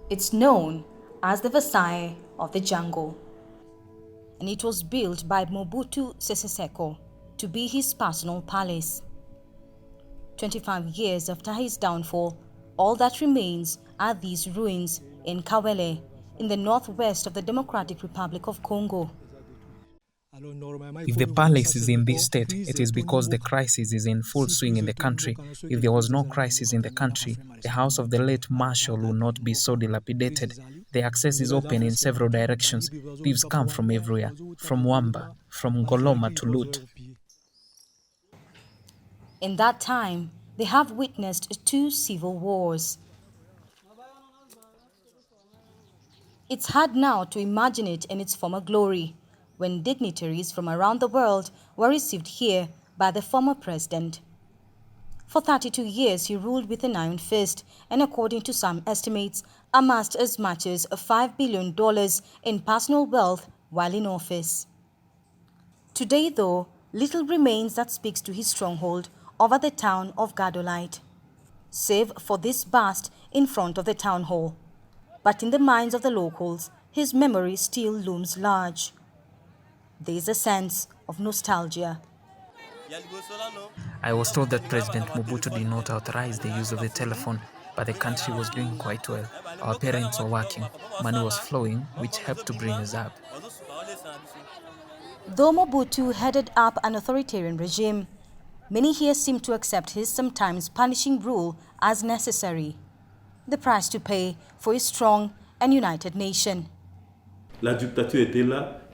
It's known as the Versailles of the jungle, and it was built by Mobutu Seseseko to be his personal palace. 25 years after his downfall, all that remains are these ruins in Kawele, in the northwest of the Democratic Republic of Congo. If the palace is in this state, it is because the crisis is in full swing in the country. If there was no crisis in the country, the house of the late Marshal would not be so dilapidated. The access is open in several directions. Thieves come from everywhere, from Wamba, from Ngoloma to Lut. In that time, they have witnessed 2 civil wars. It's hard now to imagine it in its former glory, when dignitaries from around the world were received here by the former president. For 32 years, he ruled with an iron fist and, according to some estimates, amassed as much as $5 billion in personal wealth while in office. Today, though, little remains that speaks to his stronghold over the town of Gbadolite, save for this bust in front of the town hall. But in the minds of the locals, his memory still looms large. There is a sense of nostalgia. I was told that President Mobutu did not authorize the use of the telephone, but the country was doing quite well. Our parents were working, money was flowing, which helped to bring us up. Though Mobutu headed up an authoritarian regime, many here seem to accept his sometimes punishing rule as necessary, the price to pay for a strong and united nation.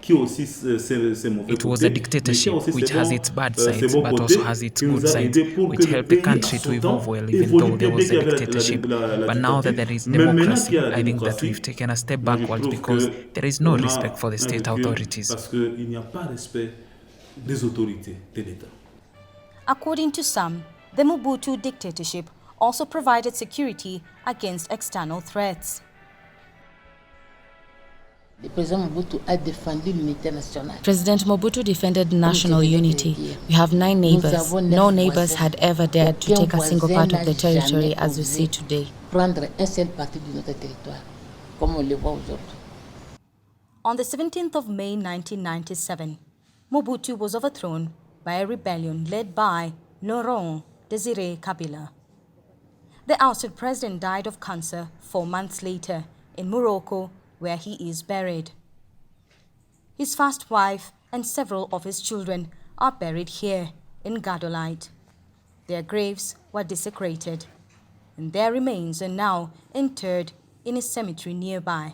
It was a dictatorship which has its bad sides but also has its good sides, which helped the country to evolve well even though there was a dictatorship. But now that there is democracy, I think that we've taken a step backwards because there is no respect for the state authorities. According to some, the Mobutu dictatorship also provided security against external threats. President Mobutu defended national unity. We have 9 neighbors. No neighbors had ever dared to take a single part of the territory as we see today. On the 17th of May 1997, Mobutu was overthrown by a rebellion led by Laurent Desire Kabila. The ousted president died of cancer 4 months later in Morocco, where he is buried. His first wife and several of his children are buried here in Gbadolite. Their graves were desecrated, and their remains are now interred in a cemetery nearby.